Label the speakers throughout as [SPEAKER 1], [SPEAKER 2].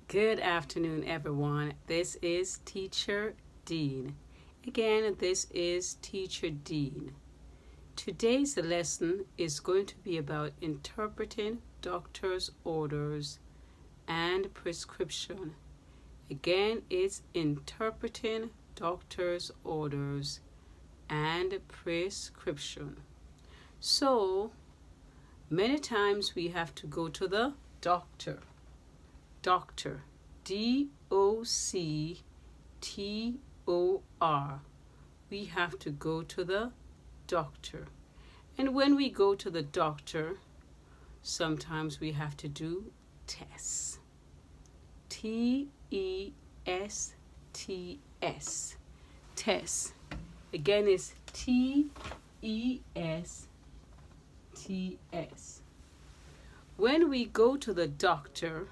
[SPEAKER 1] Good afternoon, everyone. This is Teacher Dean. Again, this is Teacher Dean. Today's lesson is going to be about interpreting doctor's orders and prescription. Again, it's interpreting doctor's orders and prescription. So, many times we have to go to the doctor. Doctor, D-O-C-T-O-R. We have to go to the doctor. And when we go to the doctor, sometimes we have to do tests. T-E-S-T-S. Tests. Again, it's T-E-S-T-S. When we go to the doctor,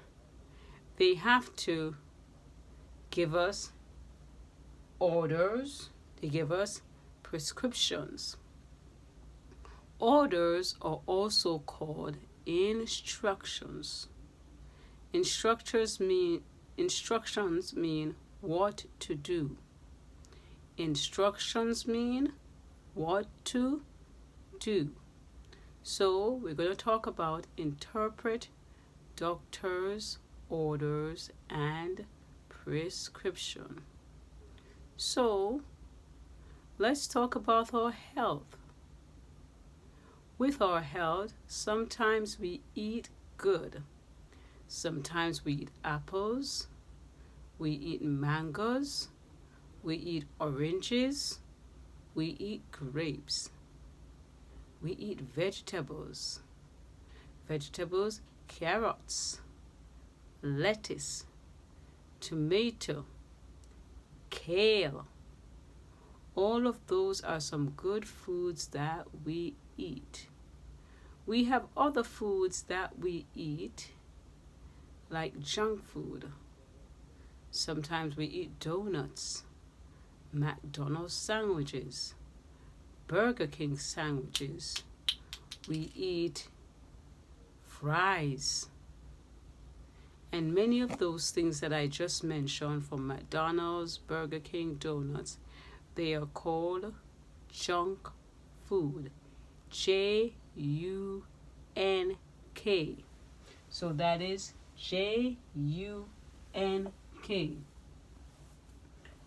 [SPEAKER 1] they have to give us orders. They give us prescriptions. Orders are also called instructions. Instructions mean what to do. Instructions mean what to do. So we're going to talk about interpret doctor's orders and prescription. So let's talk about our health. With our health, sometimes we eat good. Sometimes we eat apples, we eat mangoes, we eat oranges, we eat grapes. We eat vegetables. Vegetables, carrots, lettuce, tomato, kale. All of those are some good foods that we eat. We have other foods that we eat, like junk food. Sometimes we eat donuts, McDonald's sandwiches, Burger King sandwiches. We eat fries. And many of those things that I just mentioned, from McDonald's, Burger King, donuts, they are called junk food. J-U-N-K. So that is J-U-N-K.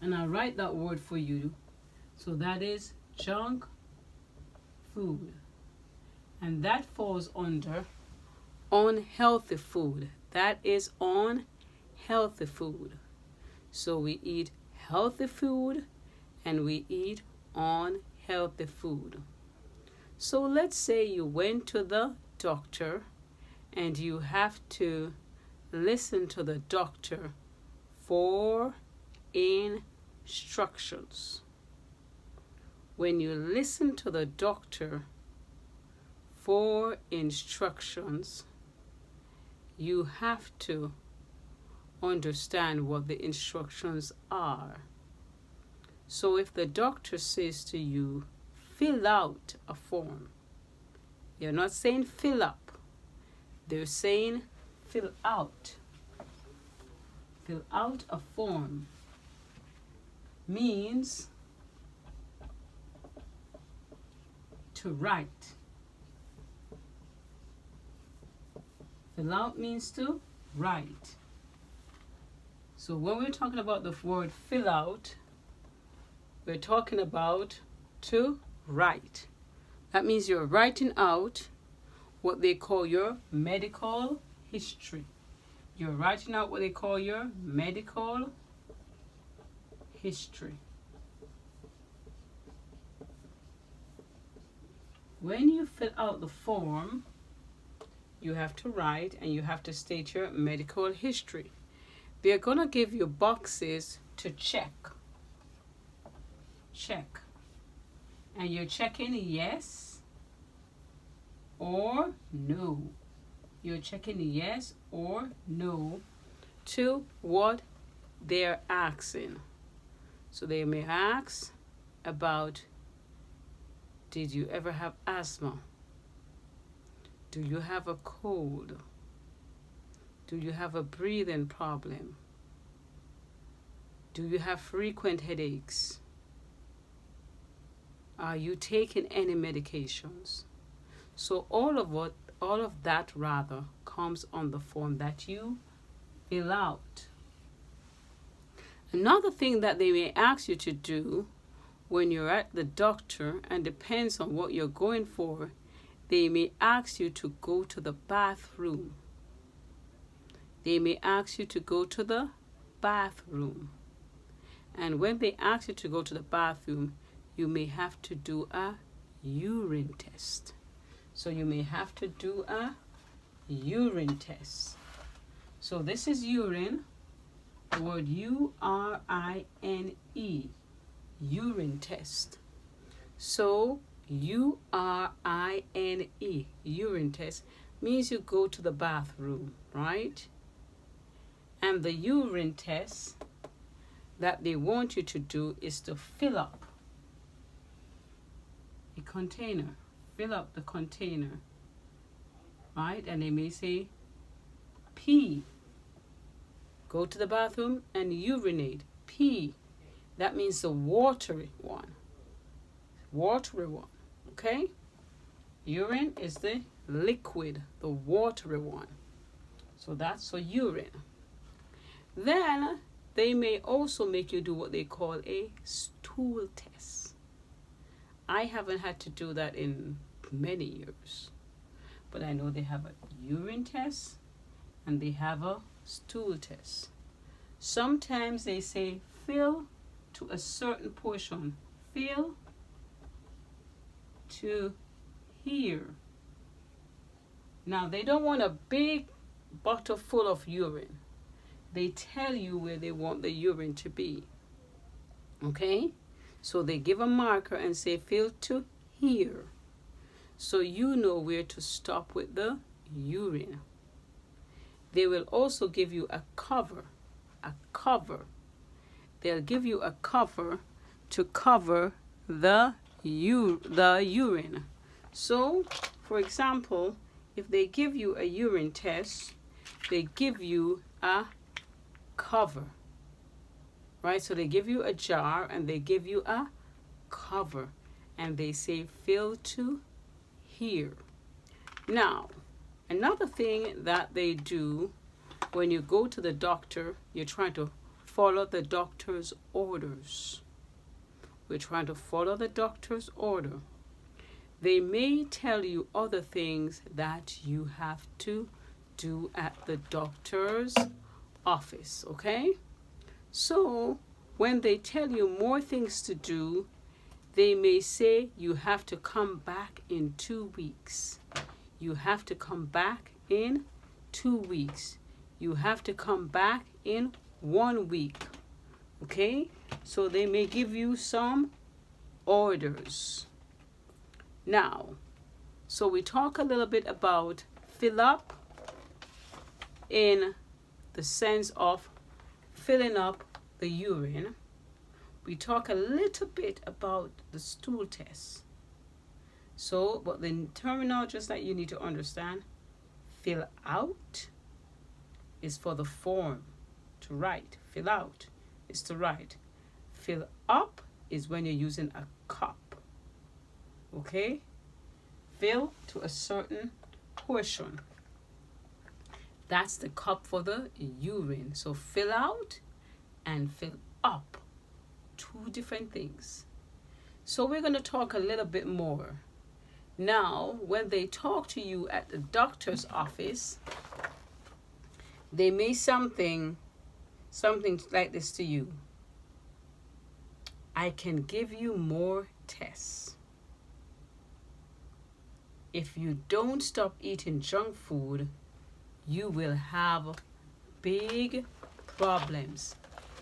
[SPEAKER 1] And I'll write that word for you. So that is junk food. And that falls under unhealthy food. That is unhealthy food. So we eat healthy food and we eat unhealthy food. So let's say you went to the doctor and you have to listen to the doctor for instructions. When you listen to the doctor for instructions, you have to understand what the instructions are. So if the doctor says to you, fill out a form, they're not saying fill up, they're saying fill out. Fill out a form means to write. Fill out means to write. So when we're talking about the word fill out, we're talking about to write. That means you're writing out what they call your medical history. You're writing out what they call your medical history. When you fill out the form, you have to write and you have to state your medical history. They're going to give you boxes to check. Check. And you're checking yes or no. You're checking yes or no to what they're asking. So they may ask about, did you ever have asthma? Do you have a cold? Do you have a breathing problem? Do you have frequent headaches? Are you taking any medications? So all of that rather comes on the form that you fill out. Another thing that they may ask you to do when you're at the doctor, and depends on what you're going for, they may ask you to go to the bathroom. They may ask you to go to the bathroom. And when they ask you to go to the bathroom, you may have to do a urine test. So you may have to do a urine test. So this is urine, the word U-R-I-N-E, urine test. So U-R-I-N-E, urine test, means you go to the bathroom, right? And the urine test that they want you to do is to fill up a container. Fill up the container, right? And they may say pee. Go to the bathroom and urinate. Pee. That means the watery one. Watery one, okay? Urine is the liquid, the watery one. So that's for urine. Then they may also make you do what they call a stool test. I haven't had to do that in many years, but I know they have a urine test and they have a stool test. Sometimes they say fill to a certain portion. Fill to here. Now they don't want a big bottle full of urine. They tell you where they want the urine to be. Okay? So they give a marker and say fill to here. So you know where to stop with the urine. They will also give you a cover. A cover. They'll give you a cover to cover the urine. So, for example, if they give you a urine test, they give you a cover, right? So they give you a jar and they give you a cover and they say fill to here. Now, another thing that they do when you go to the doctor, you're trying to follow the doctor's orders. We're trying to follow the doctor's order. They may tell you other things that you have to do at the doctor's office, okay? So when they tell you more things to do, they may say you have to come back in 2 weeks. You have to come back in 2 weeks. You have to come back in 1 week. Okay? So they may give you some orders. Now, so we talk a little bit about fill up in the sense of filling up the urine. We talk a little bit about the stool test. So, but the terminologies that you need to understand, fill out is for the form, to write. Fill out is to write. Fill up is when you're using a cup. Okay? Fill to a certain portion. That's the cup for the urine. So fill out and fill up. 2 different things. So we're going to talk a little bit more. Now, when they talk to you at the doctor's office, they may something like this to you. I can give you more tests. If you don't stop eating junk food, you will have big problems.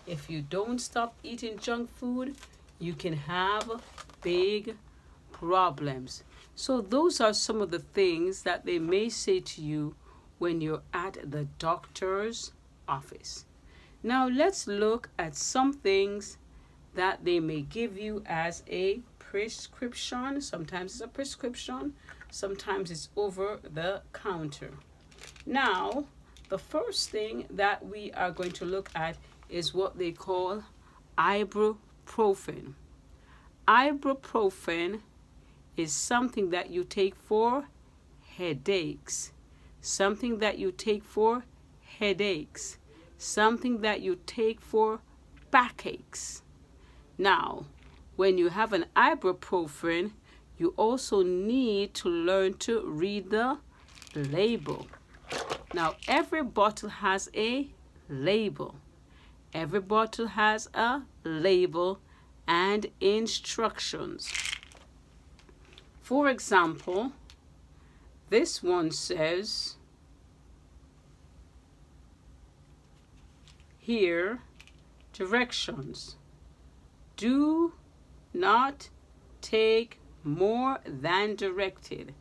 [SPEAKER 1] If you don't stop eating junk food, you can have big problems. So those are some of the things that they may say to you when you're at the doctor's office. Now let's look at some things that they may give you as a prescription. Sometimes it's a prescription, sometimes it's over the counter. Now, the first thing that we are going to look at is what they call ibuprofen. Ibuprofen is something that you take for headaches. Something that you take for headaches. Something that you take for backaches. Now, when you have an ibuprofen, you also need to learn to read the label. Now, every bottle has a label. Every bottle has a label and instructions. For example, this one says here, directions. Do not take more than directed.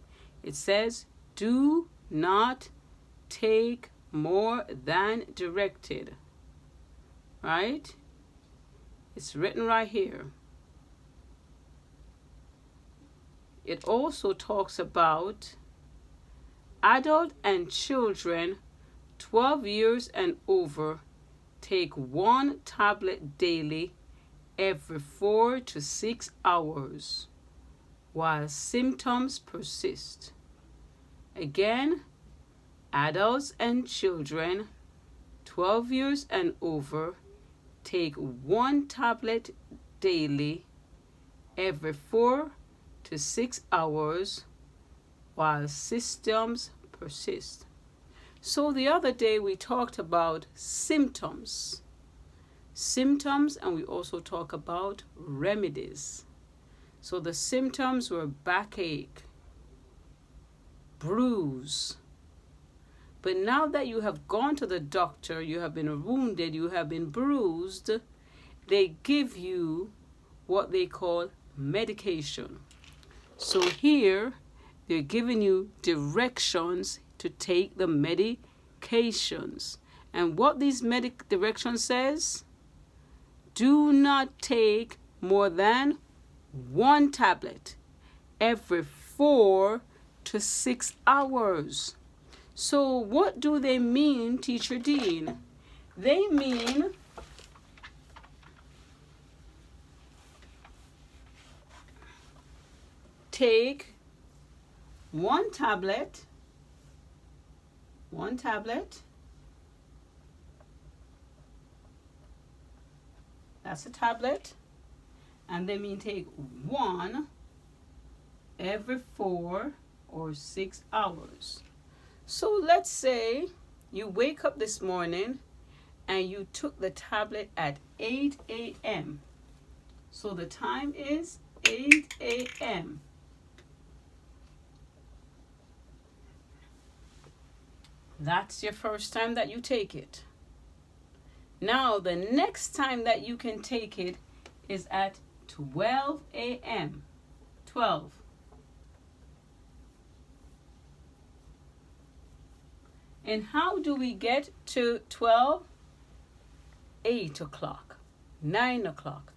[SPEAKER 1] It says, do not take more than directed. Right? It's written right here. It also talks about adult and children 12 years and over take 1 tablet daily every 4 to 6 hours while symptoms persist. Again, adults and children 12 years and over take 1 tablet daily every 4 to 6 hours while symptoms persist. So the other day we talked about symptoms. Symptoms, and we also talk about remedies. So the symptoms were backache, bruise. But now that you have gone to the doctor, you have been wounded, you have been bruised, they give you what they call medication. So here, they're giving you directions to take the medications. And what these directions says, do not take more than 1 tablet every 4 to 6 hours. So what do they mean, Teacher Dean? They mean take 1 tablet, that's a tablet, and they mean take 1 every 4 or 6 hours. So let's say you wake up this morning and you took the tablet at 8 a.m. So the time is 8 a.m. That's your first time that you take it. Now the next time that you can take it is at 12 a.m. 12. And how do we get to 12? 8 o'clock, 9 o'clock,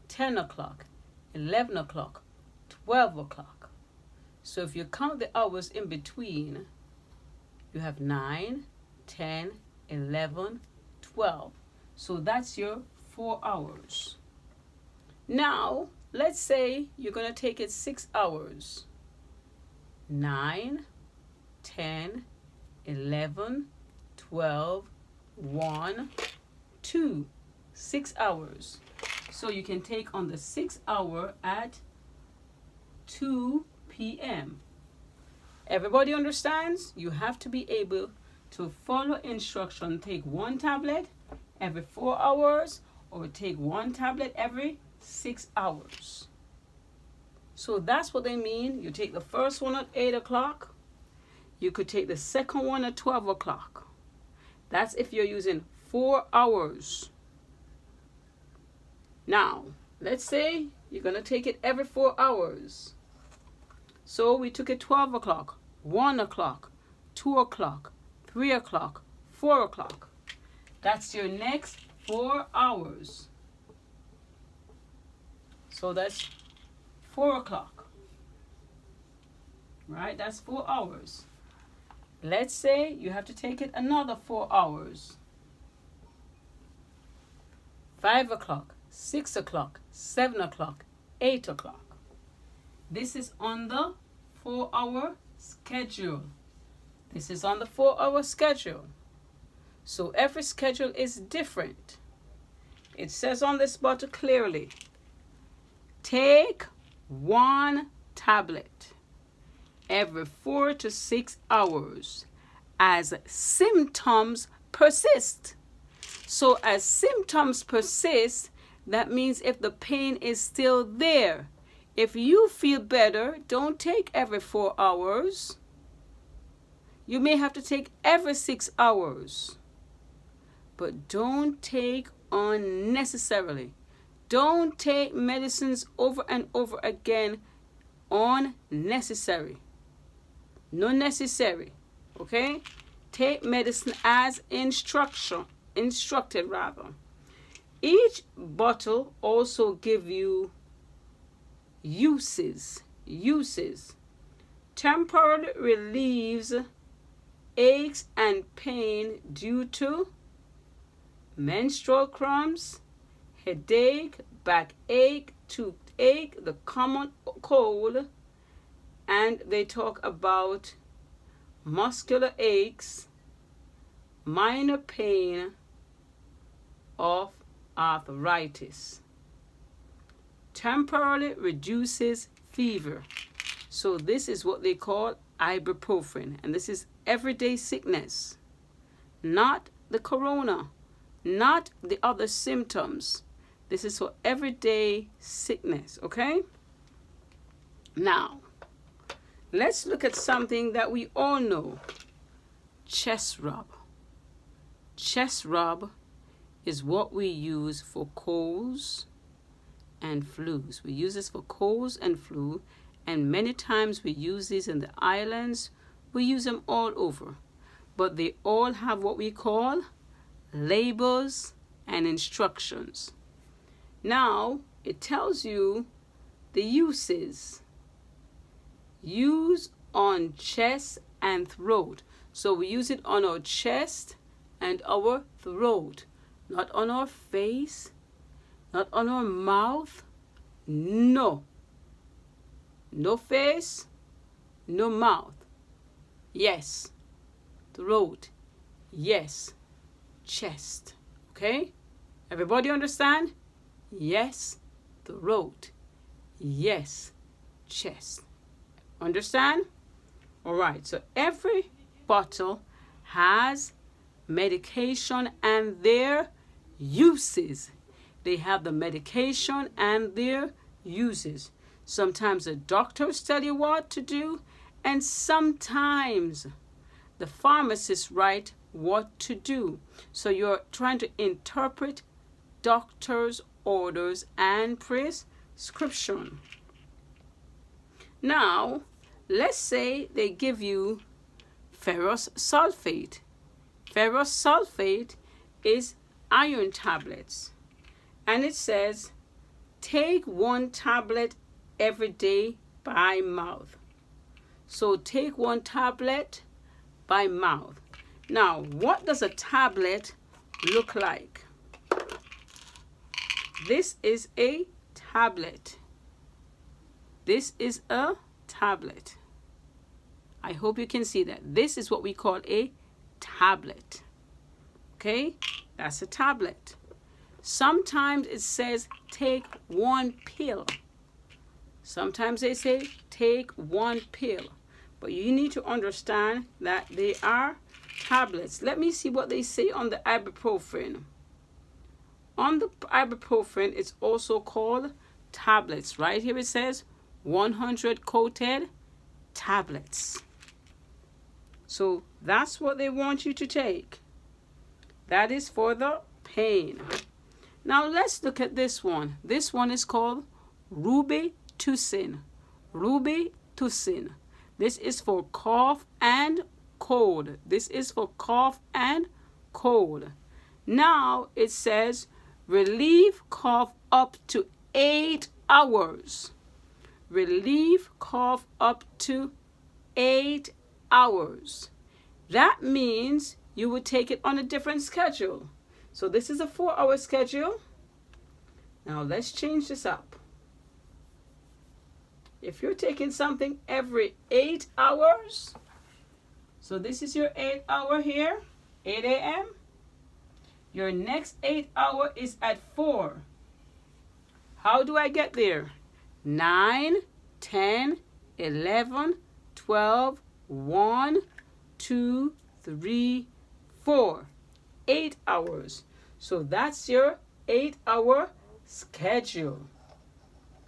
[SPEAKER 1] 10 o'clock, 11 o'clock, 12 o'clock. So if you count the hours in between, you have 9, 10, 11, 12. So that's your 4 hours. Now, let's say you're going to take it 6 hours. 9, 10, 11, 12, 1, 2, 6 hours. So you can take on the 6th hour at 2 p.m. Everybody understands? You have to be able to follow instruction. Take 1 tablet every 4 hours or take 1 tablet every 6 hours. So that's what they mean. You take the first one at 8 o'clock. You could take the second one at 12 o'clock. That's if you're using 4 hours. Now, let's say you're going to take it every 4 hours. So we took it 12 o'clock, 1 o'clock, 2 o'clock, 3 o'clock, 4 o'clock. That's your next 4 hours. So that's 4 o'clock. Right? That's 4 hours. Let's say you have to take it another 4 hours. 5 o'clock, 6 o'clock, 7 o'clock, 8 o'clock. This is on the 4-hour schedule. This is on the 4-hour schedule. So every schedule is different. It says on this bottle clearly, take 1 tablet every 4 to 6 hours as symptoms persist. So as symptoms persist, that means if the pain is still there. If you feel better, don't take every 4 hours. You may have to take every 6 hours. But don't take unnecessarily. Don't take medicines over and over again unnecessary. No necessary. Okay? Take medicine as instructed rather. Each bottle also give you uses. Temporarily relieves aches and pain due to menstrual cramps, headache, backache, toothache, the common cold, and they talk about muscular aches, minor pain of arthritis. Temporarily reduces fever. So this is what they call ibuprofen, and this is everyday sickness, not the corona, not the other symptoms. This is for everyday sickness, okay? Now, let's look at something that we all know. Chest rub. Chest rub is what we use for colds and flus. We use this for colds and flu, and many times we use these in the islands. We use them all over. But they all have what we call labels and instructions. Now, it tells you the uses. Use on chest and throat. So we use it on our chest and our throat. Not on our face, not on our mouth. No. No face, no mouth. Yes. Throat. Yes. Chest. Okay? Everybody understand? Yes. Throat. Yes. Chest. Understand? All right. So every bottle has medication and their uses. They have the medication and their uses. Sometimes the doctors tell you what to do, and sometimes the pharmacists write what to do. So you're trying to interpret doctors' orders and prescription. Now, let's say they give you ferrous sulfate. Ferrous sulfate is iron tablets. And it says, take 1 tablet every day by mouth. So take 1 tablet by mouth. Now, what does a tablet look like? This is a tablet. This is a tablet. I hope you can see that. This is what we call a tablet. Okay? That's a tablet. Sometimes it says take 1 pill. Sometimes they say take 1 pill. But you need to understand that they are tablets. Let me see what they say on the ibuprofen. On the ibuprofen, it's also called tablets. Right here it says 100 coated tablets. So that's what they want you to take. That is for the pain. Now let's look at this one. This one is called Robitussin. Robitussin. This is for cough and cold. This is for cough and cold. Now it says relieve cough up to 8 hours. Relieve cough up to 8 hours. that means you would take it on a different schedule. So this is a 4-hour schedule. Now let's change this up. If you're taking something every 8 hours, so this is your 8 hour here, 8 a.m. Your next 8 hour is at 4. How do I get there? 9, 10, 11, 12, 1, 2, 3, 4. 8 hours. So that's your 8-hour schedule.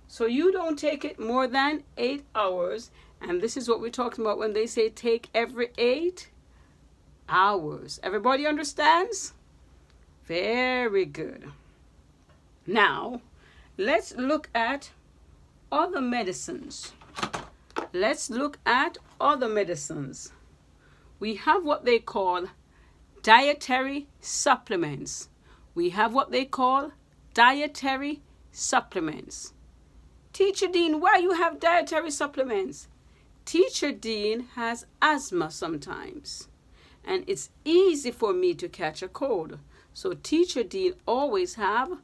[SPEAKER 1] So you don't take it more than 8 hours. And this is what we're talking about when they say take every 8 hours. Everybody understands? Very good. Now, let's look at other medicines. Let's look at other medicines. We have what they call dietary supplements. We have what they call dietary supplements. Teacher Dean, why you have dietary supplements? Teacher Dean has asthma sometimes, and it's easy for me to catch a cold. So Teacher Dean always have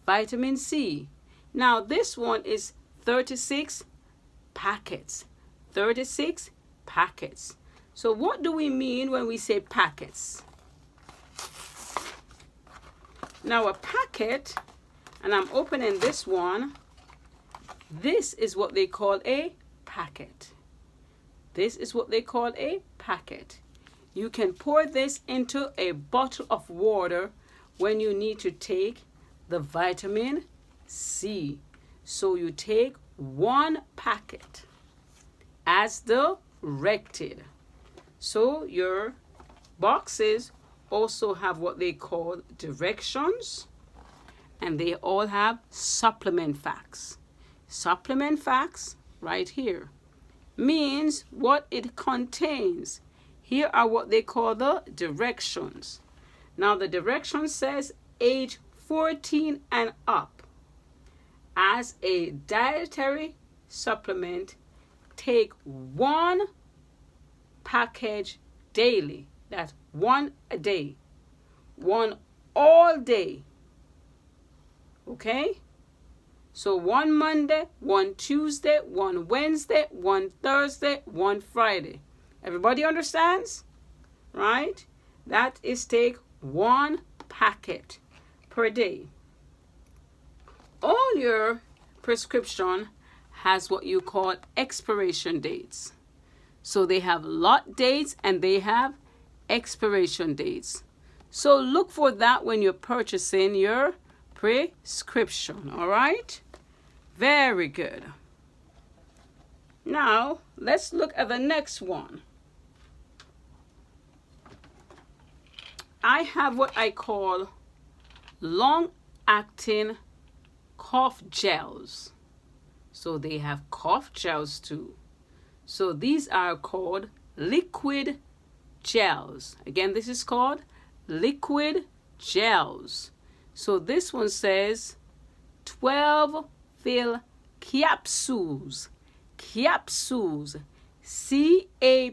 [SPEAKER 1] vitamin C. Now this one is 36 packets. 36 packets. So what do we mean when we say packets? Now a packet, and I'm opening this one, this is what they call a packet. This is what they call a packet. You can pour this into a bottle of water when you need to take the vitamin C. So you take 1 packet as directed. So your boxes also have what they call directions, and they all have supplement facts. Supplement facts right here means what it contains. Here are what they call the directions. Now the direction says age 14 and up. As a dietary supplement, take 1 package daily. That's 1 a day. 1 all day. Okay? So 1 Monday, 1 Tuesday, 1 Wednesday, 1 Thursday, 1 Friday. Everybody understands? Right? That is take 1 packet per day. All your prescription has what you call expiration dates. So they have lot dates and they have expiration dates. So look for that when you're purchasing your prescription. All right? Very good. Now, let's look at the next one. I have what I call long-acting cough gels. So they have cough gels too. So these are called liquid gels. Again, this is called liquid gels. So this one says 12 fill capsules. Capsules. C-A-P-S-U-L-E-S.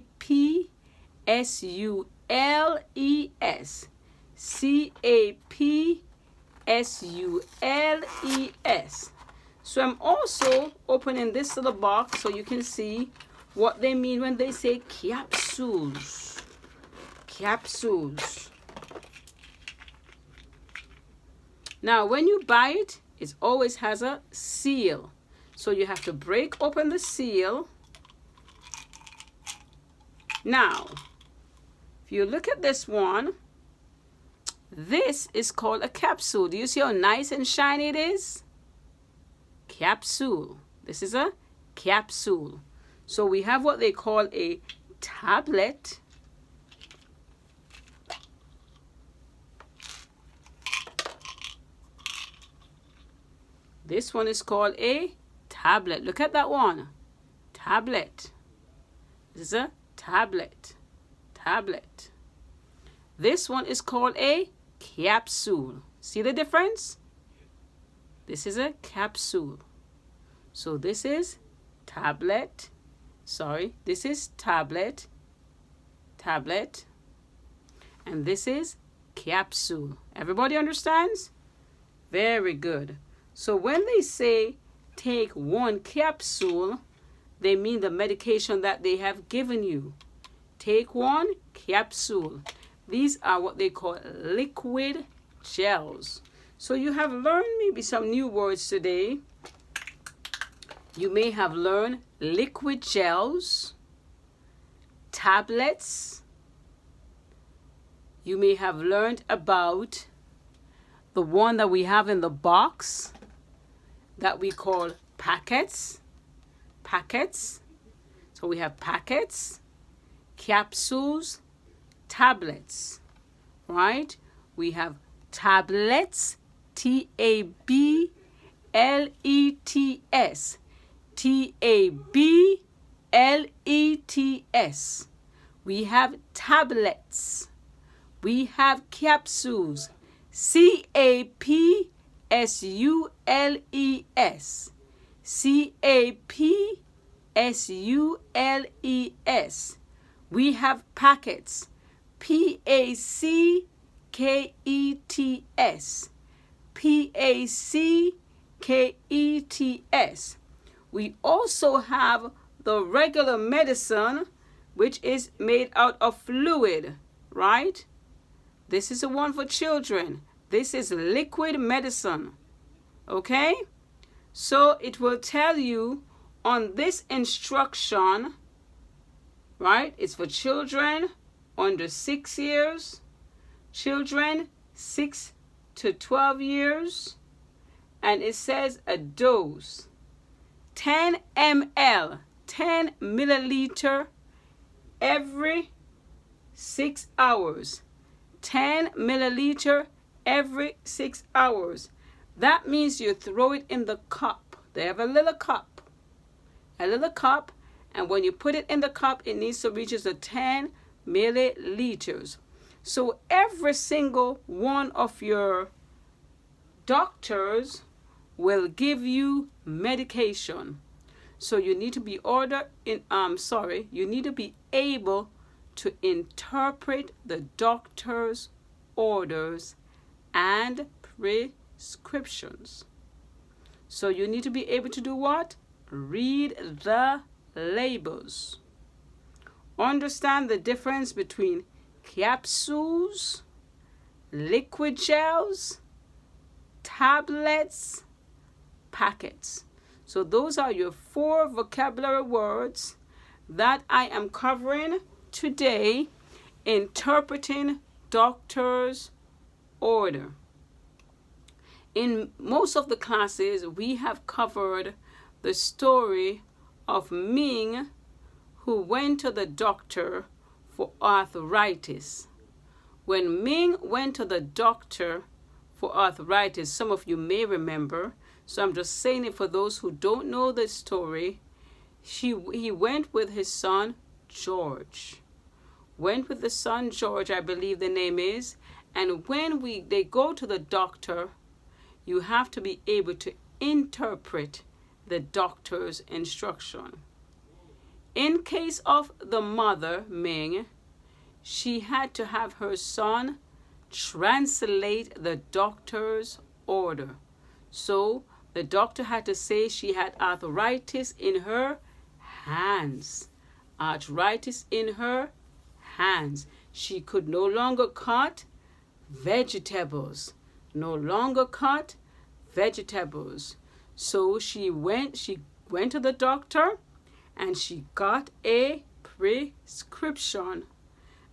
[SPEAKER 1] C-A-P-S-U-L-E-S. So I'm also opening this little box so you can see what they mean when they say capsules. Capsules. Now, when you buy it, it always has a seal. So you have to break open the seal. Now, if you look at this one, this is called a capsule. Do you see how nice and shiny it is? Capsule. This is a capsule. So we have what they call a tablet. This one is called a tablet. Look at that one. Tablet. This is a tablet. Tablet. This one is called a capsule. See the difference? This is a capsule. So this is tablet. Sorry, this is tablet. Tablet. and this is capsule. Everybody understands? Very good. So when they say take 1 capsule, they mean the medication that they have given you. Take 1 capsule. These are what they call liquid gels. So you have learned maybe some new words today. You may have learned liquid gels, tablets. You may have learned about the one that we have in the box that we call packets. Packets. So we have packets, capsules, tablets, right? We have tablets, tablets, tablets. We have tablets. We have capsules, capsules, capsules. We have packets, packets, packets. We also have the regular medicine, which is made out of fluid, right? This is the one for children. This is liquid medicine, okay? So it will tell you on this instruction, right? It's for children under 6 years, children 6 to 12 years, and it says a dose, 10 ml, 10 milliliter every 6 hours, 10 milliliter every 6 hours. That means you throw it in the cup. They have a little cup, and when you put it in the cup, it needs to reach the 10 milliliters. So every single one of your doctors will give you medication. So you need to be you need to be able to interpret the doctor's orders and prescriptions. So you need to be able to do what? Read the labels. Understand the difference between capsules, liquid gels, tablets, packets. So those are your 4 vocabulary words that I am covering today, interpreting doctor's order. In most of the classes, we have covered the story of Ming, who went to the doctor for arthritis. When Ming went to the doctor for arthritis, some of you may remember, so I'm just saying it for those who don't know the story. He went with his son George. Went with the son George, I believe the name is. And when they go to the doctor, you have to be able to interpret the doctor's instruction. In case of the mother, Ming, she had to have her son translate the doctor's order. So the doctor had to say she had arthritis in her hands. Arthritis in her hands. She could no longer cut vegetables. No longer cut vegetables. So she went to the doctor and she got a prescription.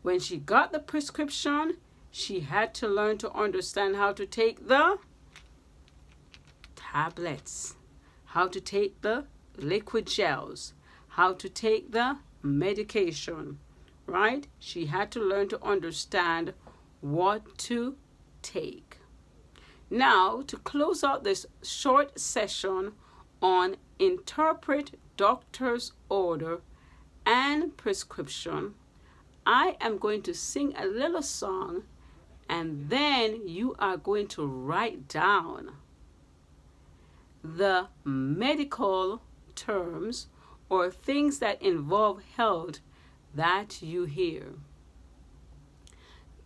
[SPEAKER 1] When she got the prescription, she had to learn to understand how to take the tablets, how to take the liquid gels, how to take the medication, right? She had to learn to understand what to take. Now, to close out this short session on interpret doctor's order and prescription, I am going to sing a little song, and then you are going to write down the medical terms or things that involve health that you hear.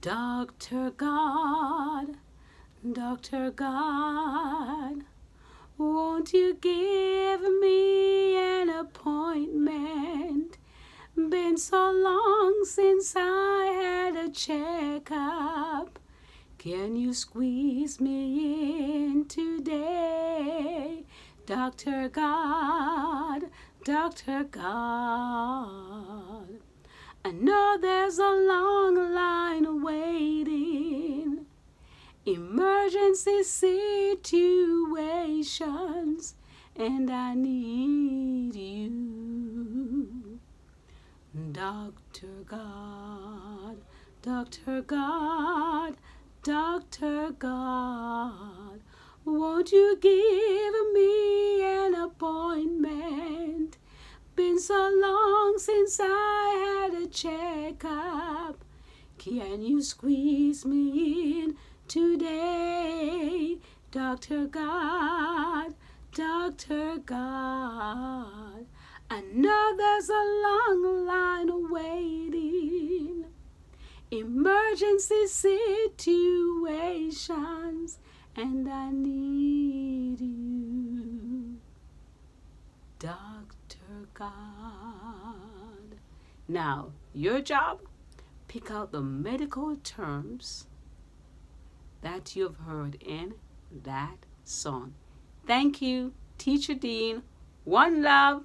[SPEAKER 1] Doctor God, Doctor God, won't you give me an appointment? Been so long since I had a checkup. Can you squeeze me in today? Doctor God, Doctor God. I know there's a long line waiting. Emergency situations, and I need you. Doctor God, Doctor God, Doctor God, won't you give me an appointment? Been so long since I had a checkup. Can you squeeze me in today? Doctor God, Doctor God. I know there's a long line waiting. Emergency situations, and I need you. Doctor God. Now, your job, pick out the medical terms that you've heard in that song. Thank you, Teacher Dean. One love.